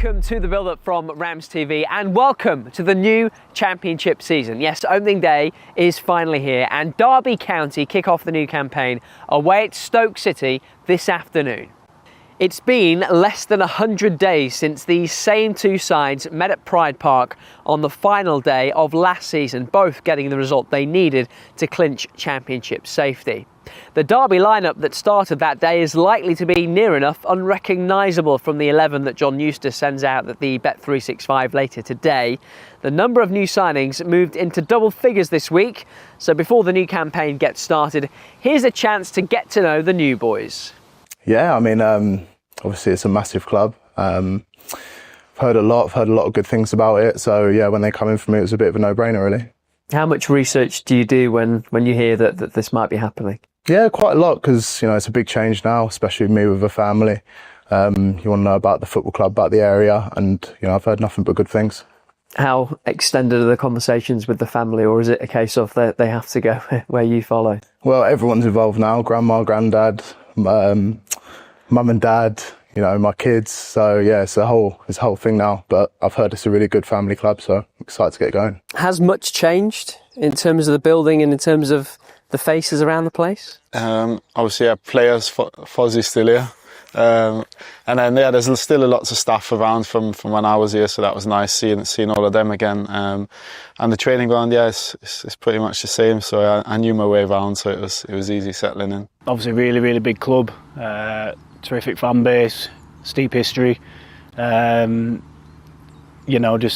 Welcome to the build-up from RamsTV and welcome to the new championship season. Yes, opening day is finally here and Derby County kick off the new campaign away at Stoke City this afternoon. It's been less than 100 days since these same two sides met at Pride Park on the final day of last season, both getting the result they needed to clinch championship safety. The Derby lineup that started that day is likely to be near enough unrecognisable from the 11 that John Eustace sends out at the Bet365 later today. The number of new signings moved into double figures this week, so before the new campaign gets started, here's a chance to get to know the new boys. Yeah, I mean, obviously it's a massive club. I've heard a lot of good things about it, so yeah, when they come in for me, it was a bit of a no-brainer, really. How much research do you do when you hear that this might be happening? Yeah, quite a lot, because it's a big change now, especially me with a family. You want to know about the football club, about the area, and I've heard nothing but good things. How extended are the conversations with the family, or is it a case of they have to go where you follow? Well, everyone's involved now: grandma, granddad, mum and dad. My kids. So yeah, it's a whole thing now. But I've heard it's a really good family club, so I'm excited to get going. Has much changed in terms of the building and in terms of the faces around the place? Obviously, players, Fozzie's still here. And then, there's still lots of staff around from when I was here, so that was nice seeing all of them again. And the training ground, it's pretty much the same, so I knew my way around, so it was easy settling in. Obviously, really, really big club, terrific fan base, steep history. Just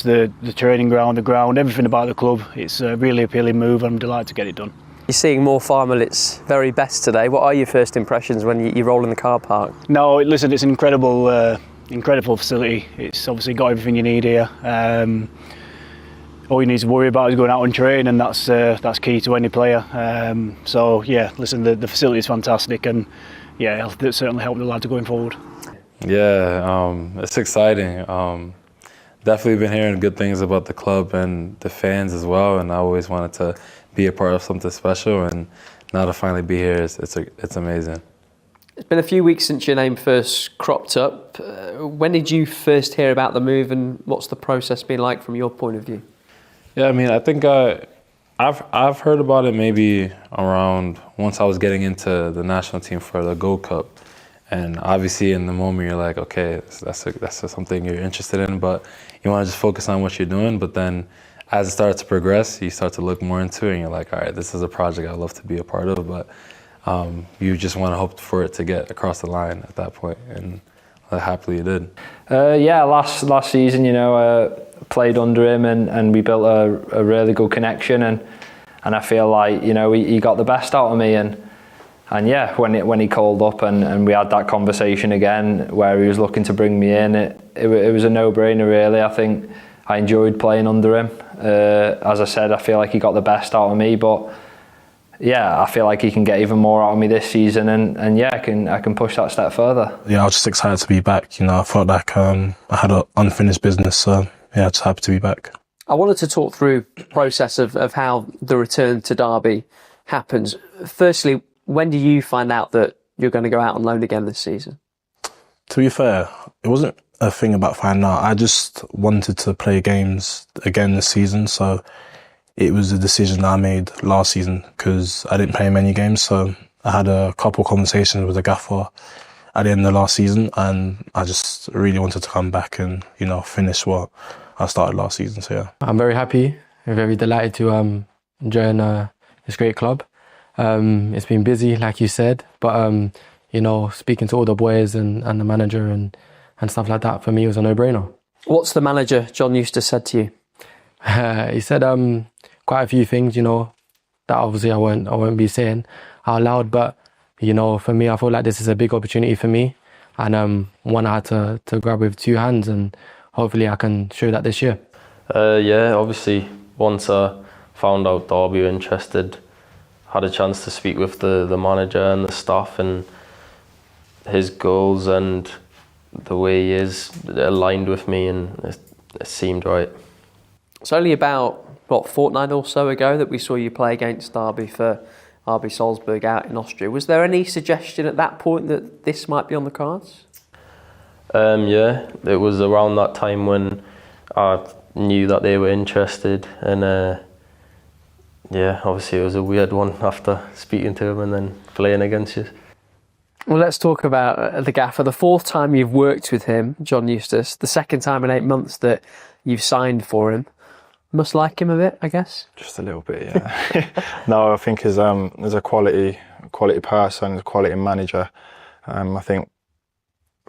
the training ground, the ground, everything about the club. It's a really appealing move, and I'm delighted to get it done. You're seeing more farm at its very best today. What are your first impressions when you roll in the car park? No, listen, it's an incredible facility. It's obviously got everything you need here. All you need to worry about is going out and train, and that's key to any player. So yeah, listen, the facility is fantastic, and yeah, it'll certainly help the lads going forward. Yeah, it's exciting. Definitely been hearing good things about the club and the fans as well, and I always wanted to be a part of something special, and now to finally be here, it's amazing. It's been a few weeks since your name first cropped up. When did you first hear about the move, and what's the process been like from your point of view? Yeah, I mean, I think I've heard about it maybe around once I was getting into the national team for the Gold Cup, and obviously in the moment you're like, okay, that's something you're interested in, but you want to just focus on what you're doing. But then as it starts to progress, you start to look more into it, and you're like, all right, this is a project I'd love to be a part of, but you just want to hope for it to get across the line at that point, and happily you did. Last season, played under him, and we built a really good connection, and I feel like he got the best out of me, and yeah, when he called up and we had that conversation again where he was looking to bring me in, it was a no-brainer really. I think I enjoyed playing under him. As I said, I feel like he got the best out of me, but yeah, I feel like he can get even more out of me this season, and yeah, I can push that step further. Yeah, I was just excited to be back. I felt like I had an unfinished business, so yeah, just happy to be back. I wanted to talk through the process of how the return to Derby happens. Firstly, when do you find out that you're going to go out on loan again this season? To be fair, it wasn't a thing about finding out. I just wanted to play games again this season, so it was a decision I made last season because I didn't play many games. So I had a couple conversations with the gaffer at the end of last season, and I just really wanted to come back and finish what I started last season. So yeah, I'm very happy and very delighted to join this great club. It's been busy, like you said, but speaking to all the boys and the manager and stuff like that, for me, it was a no-brainer. What's the manager, John Eustace, said to you? He said quite a few things, that obviously I won't be saying out loud, but for me, I feel like this is a big opportunity for me, and one I had to grab with two hands, and hopefully I can show that this year. Yeah, obviously once I found out Derby were interested, had a chance to speak with the manager and the staff, and his goals and the way he is aligned with me, and it seemed right. It's only about, fortnight or so ago that we saw you play against Derby for RB Salzburg out in Austria. Was there any suggestion at that point that this might be on the cards? Yeah, it was around that time when I knew that they were interested, and yeah, obviously it was a weird one after speaking to them and then playing against you. Well, let's talk about the gaffer. The 4th time you've worked with him, John Eustace, the 2nd time in 8 months that you've signed for him. Must like him a bit, I guess? Just a little bit, yeah. No, I think he's a quality person, a quality manager. I think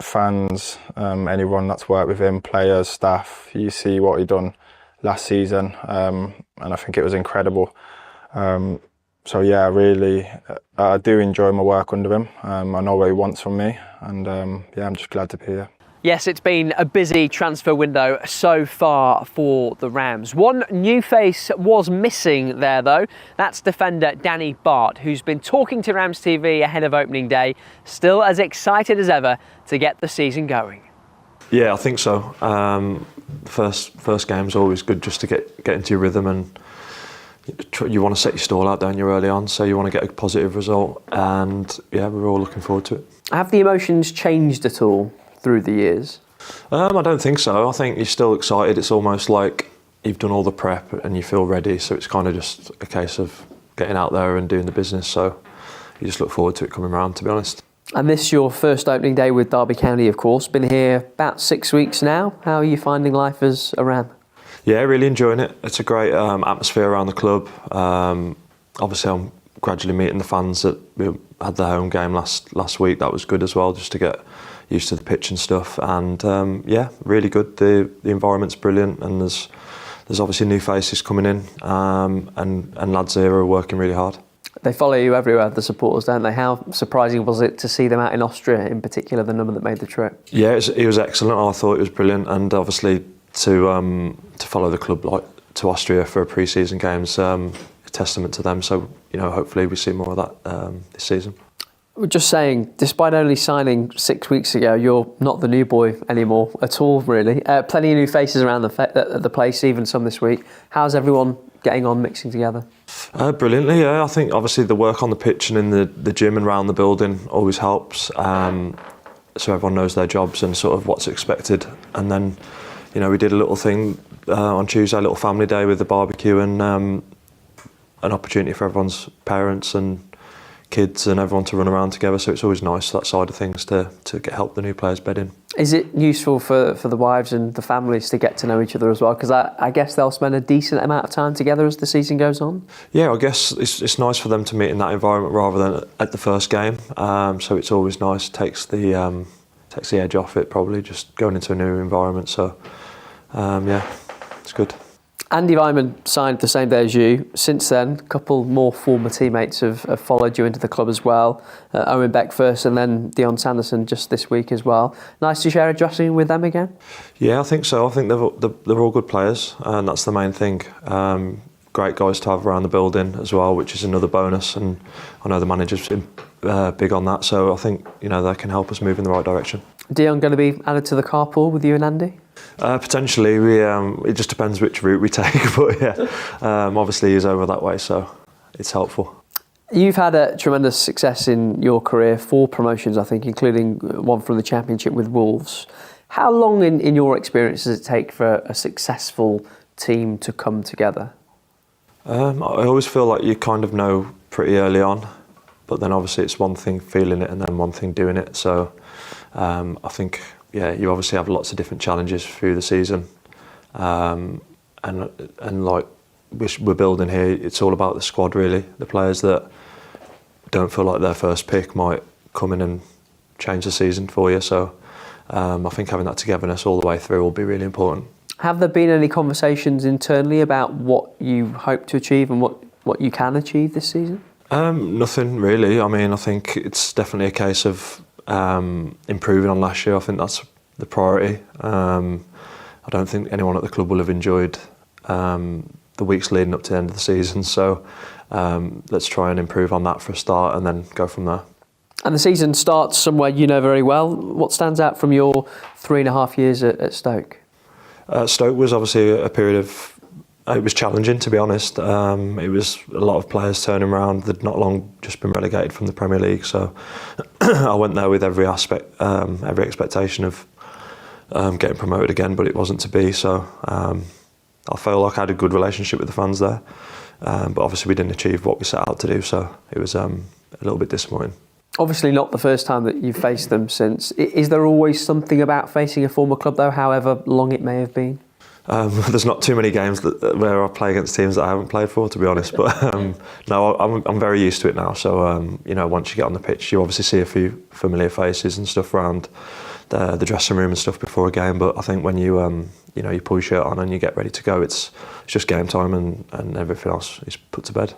fans, anyone that's worked with him, players, staff, you see what he done last season, and I think it was incredible. So yeah, really, I do enjoy my work under him. I know what he wants from me, and yeah, I'm just glad to be here. Yes, it's been a busy transfer window so far for the Rams. One new face was missing there though. That's defender Danny Bart, who's been talking to RamsTV ahead of opening day, still as excited as ever to get the season going. Yeah, I think so. First game's always good just to get into your rhythm, and you want to set your stall out, don't you, early on, so you want to get a positive result, and yeah, we're all looking forward to it. Have the emotions changed at all through the years? I don't think so. I think you're still excited. It's almost like you've done all the prep and you feel ready, so it's kind of just a case of getting out there and doing the business, so you just look forward to it coming around, to be honest. And this is your first opening day with Derby County, of course. Been here about 6 weeks now. How are you finding life as a Ram? Yeah, really enjoying it. It's a great atmosphere around the club. Obviously, I'm gradually meeting the fans that we had the home game last week. That was good as well, just to get used to the pitch and stuff. And yeah, really good. The environment's brilliant, and there's obviously new faces coming in, and lads here are working really hard. They follow you everywhere, the supporters, don't they? How surprising was it to see them out in Austria, in particular, the number that made the trip? Yeah, it was excellent. I thought it was brilliant, and obviously to follow the club to Austria for a pre-season game's a testament to them. So hopefully we see more of that this season. We're just saying, despite only signing 6 weeks ago, you're not the new boy anymore at all, really. Plenty of new faces around the place, even some this week. How's everyone getting on, mixing together? Brilliantly, yeah. I think obviously the work on the pitch and in the gym and around the building always helps. So everyone knows their jobs and sort of what's expected. And then, we did a little thing on Tuesday, a little family day with the barbecue, and an opportunity for everyone's parents and kids and everyone to run around together. So it's always nice, that side of things, to help the new players bed in. Is it useful for the wives and the families to get to know each other as well? Because I guess they'll spend a decent amount of time together as the season goes on. Yeah, I guess it's nice for them to meet in that environment rather than at the first game. So it's always nice. Takes the edge off it, probably, just going into a new environment. So yeah, it's good. Andy Vyman signed the same day as you. Since then, a couple more former teammates have followed you into the club as well. Owen Beck first, and then Dion Sanderson just this week as well. Nice to share a dressing room with them again? Yeah, I think so. I think they're all good players, and that's the main thing. Great guys to have around the building as well, which is another bonus, and I know the manager's been big on that, so I think they can help us move in the right direction. Dion going to be added to the carpool with you and Andy? Potentially, it just depends which route we take, but yeah, obviously he's over that way, so it's helpful. You've had a tremendous success in your career, 4 promotions, I think, including one from the Championship with Wolves. How long, in your experience, does it take for a successful team to come together? I always feel like you kind of know pretty early on, but then obviously it's one thing feeling it and then one thing doing it. So I think, yeah, you obviously have lots of different challenges through the season, and like we're building here, it's all about the squad really. The players that don't feel like their first pick might come in and change the season for you. So I think having that togetherness all the way through will be really important. Have there been any conversations internally about what you hope to achieve and what you can achieve this season? Nothing really. I mean, I think it's definitely a case of improving on last year. I think that's the priority. I don't think anyone at the club will have enjoyed the weeks leading up to the end of the season. So let's try and improve on that for a start and then go from there. And the season starts somewhere you know very well. What stands out from your 3.5 years at Stoke? Stoke was obviously a period of, it was challenging, to be honest. It was a lot of players turning around. They'd not long just been relegated from the Premier League, so I went there with every expectation of getting promoted again, but it wasn't to be. So I feel like I had a good relationship with the fans there, but obviously we didn't achieve what we set out to do, so it was a little bit disappointing. Obviously not the first time that you've faced them since. Is there always something about facing a former club though, however long it may have been? There's not too many games where I play against teams that I haven't played for, to be honest. But no, I'm very used to it now. So once you get on the pitch, you obviously see a few familiar faces and stuff around the dressing room and stuff before a game. But I think when you you pull your shirt on and you get ready to go, it's just game time and everything else is put to bed.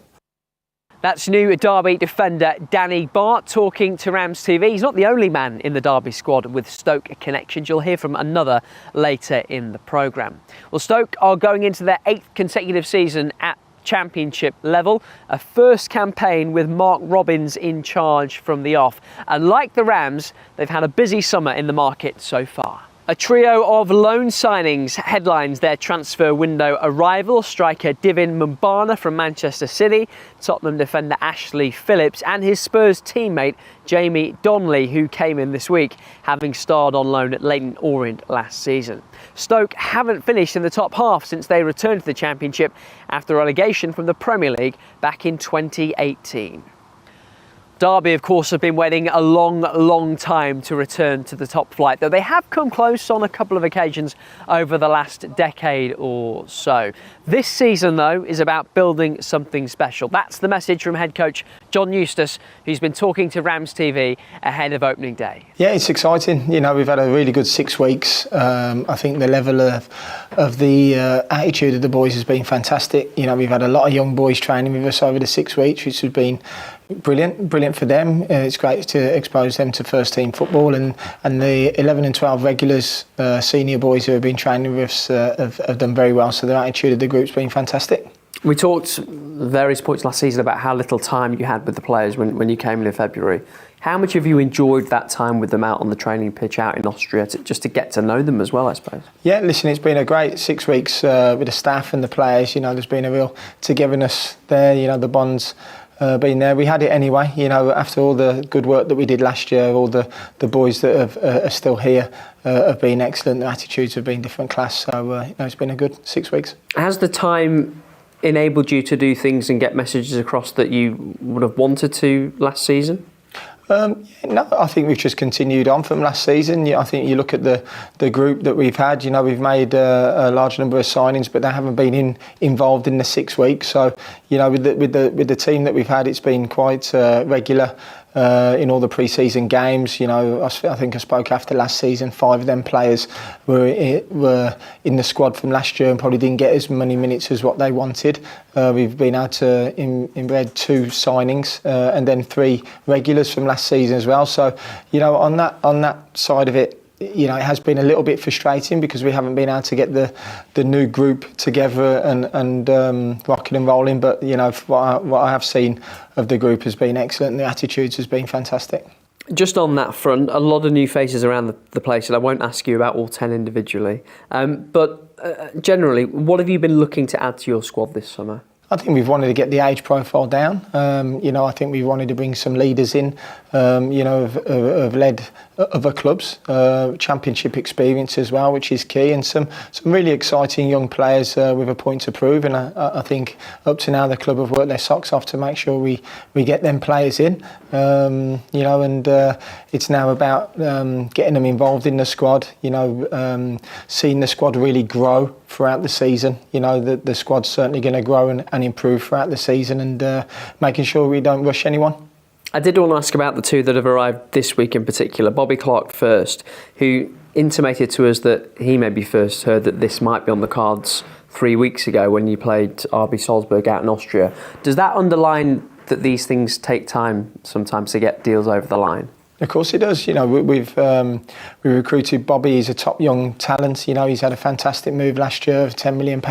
That's new Derby defender Danny Bart talking to RamsTV. He's not the only man in the Derby squad with Stoke connections. You'll hear from another later in the programme. Well, Stoke are going into their 8th consecutive season at Championship level, a first campaign with Mark Robins in charge from the off. And like the Rams, they've had a busy summer in the market so far. A trio of loan signings headlines their transfer window arrival. Striker Divin Mumbana from Manchester City, Tottenham defender Ashley Phillips and his Spurs teammate Jamie Donnelly, who came in this week, having starred on loan at Leyton Orient last season. Stoke haven't finished in the top half since they returned to the Championship after relegation from the Premier League back in 2018. Derby, of course, have been waiting a long time to return to the top flight, though they have come close on a couple of occasions over the last decade or so. This season, though, is about building something special. That's the message from head coach John Eustace, who's been talking to RamsTV ahead of opening day. Yeah, it's exciting. We've had a really good 6 weeks. I think the level of the attitude of the boys has been fantastic. We've had a lot of young boys training with us over the 6 weeks, which has been brilliant for them. It's great to expose them to first team football, and the 11 and 12 regulars, senior boys who have been training with us have done very well, so the attitude of the group's been fantastic. We talked various points last season about how little time you had with the players when you came in February. How much have you enjoyed that time with them out on the training pitch out in Austria, just to get to know them as well, I suppose? Yeah, listen, it's been a great 6 weeks with the staff and the players. There's been a real togetherness there, the bonds been there. We had it anyway, after all the good work that we did last year. All the boys that are still here have been excellent. Their attitudes have been different class, so it's been a good 6 weeks. Has the time enabled you to do things and get messages across that you would have wanted to last season? No, I think we've just continued on from last season. I think you look at the group that we've had. We've made a large number of signings, but they haven't been involved in the 6 weeks. So, with the team that we've had, it's been quite regular. In all the pre-season games, I think I spoke after last season. 5 of them players were in the squad from last year and probably didn't get as many minutes as what they wanted. We've been able to embed 2 signings and then 3 regulars from last season as well. So, on that side of it, it has been a little bit frustrating because we haven't been able to get the new group together and rocking and rolling. But what I have seen of the group has been excellent, and the attitudes has been fantastic. Just on that front, a lot of new faces around the place, and I won't ask you about all 10 individually. But generally, what have you been looking to add to your squad this summer? I think we've wanted to get the age profile down. I think we wanted to bring some leaders in, have led other clubs, championship experience as well, which is key, and some really exciting young players with a point to prove. And I think up to now the club have worked their socks off to make sure we get them players in. It's now about getting them involved in the squad. Seeing the squad really grow throughout the season. The squad's certainly going to grow and improve throughout the season, and making sure we don't rush anyone. I did want to ask about the 2 that have arrived this week in particular. Bobby Clark first, who intimated to us that he maybe first heard that this might be on the cards 3 weeks ago when you played RB Salzburg out in Austria. Does that underline that these things take time sometimes to get deals over the line? Of course it does. We recruited Bobby. He's a top young talent. He's had a fantastic move last year of £10 million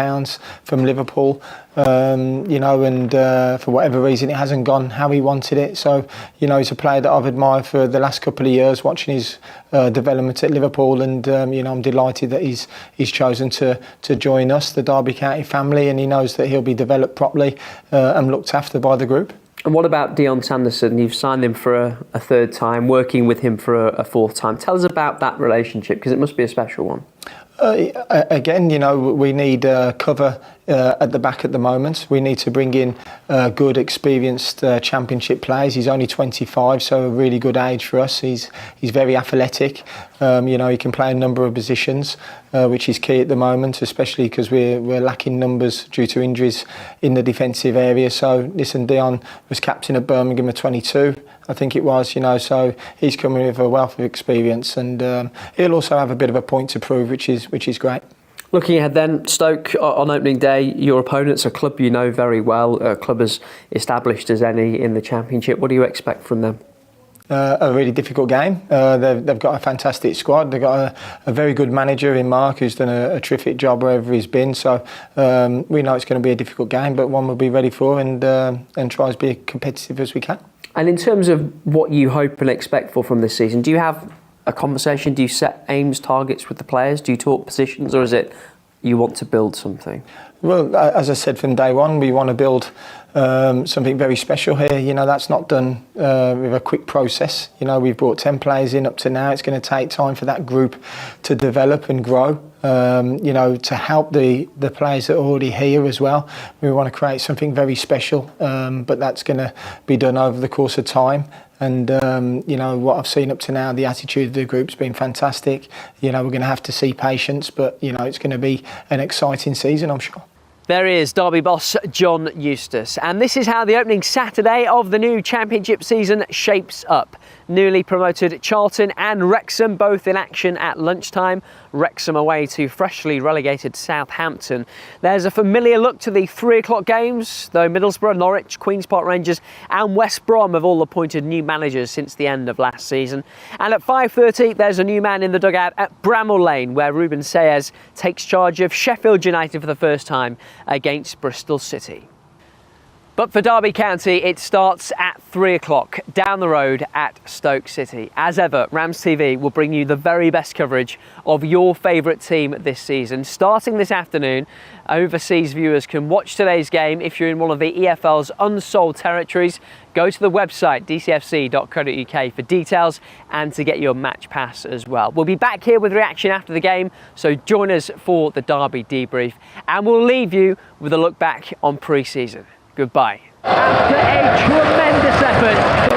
from Liverpool. For whatever reason it hasn't gone how he wanted it. So, he's a player that I've admired for the last couple of years, watching his development at Liverpool, and I'm delighted that he's chosen to join us, the Derby County family, and he knows that he'll be developed properly and looked after by the group. And what about Dion Sanderson? You've signed him for a third time, working with him for a fourth time. Tell us about that relationship, because it must be a special one. Again, we need cover at the back at the moment. We need to bring in good, experienced championship players. He's only 25, so a really good age for us. He's very athletic. He can play a number of positions, which is key at the moment, especially because we're lacking numbers due to injuries in the defensive area. So, listen, Dion was captain at Birmingham at 22. I think it was, so he's coming with a wealth of experience, and he'll also have a bit of a point to prove, which is great. Looking ahead then, Stoke on opening day, your opponent's a club you know very well, a club as established as any in the Championship. What do you expect from them? A really difficult game. They've got a fantastic squad. They've got a very good manager in Mark, who's done a terrific job wherever he's been. So we know it's going to be a difficult game, but one we'll be ready for and try to be as competitive as we can. And in terms of what you hope and expect from this season, do you have a conversation? Do you set aims, targets with the players? Do you talk positions, or is it you want to build something? Well, as I said from day one, we want to build something very special here. That's not done with a quick process. We've brought 10 players in up to now. It's going to take time for that group to develop and grow. To help the players that are already here as well. We want to create something very special, but that's going to be done over the course of time. And, what I've seen up to now, the attitude of the group's been fantastic. We're going to have to see patience, but, it's going to be an exciting season, I'm sure. There he is, Derby boss John Eustace. And this is how the opening Saturday of the new Championship season shapes up. Newly promoted Charlton and Wrexham both in action at lunchtime. Wrexham away to freshly relegated Southampton. There's a familiar look to the 3 o'clock games, though Middlesbrough, Norwich, Queen's Park Rangers and West Brom have all appointed new managers since the end of last season. And at 5:30 there's a new man in the dugout at Bramall Lane, where Ruben Sayers takes charge of Sheffield United for the first time against Bristol City. But for Derby County, it starts at 3 o'clock down the road at Stoke City. As ever, RamsTV will bring you the very best coverage of your favourite team this season. Starting this afternoon, overseas viewers can watch today's game if you're in one of the EFL's unsold territories. Go to the website dcfc.co.uk for details and to get your match pass as well. We'll be back here with reaction after the game, so join us for the Derby debrief, and we'll leave you with a look back on pre-season. Goodbye. After a tremendous effort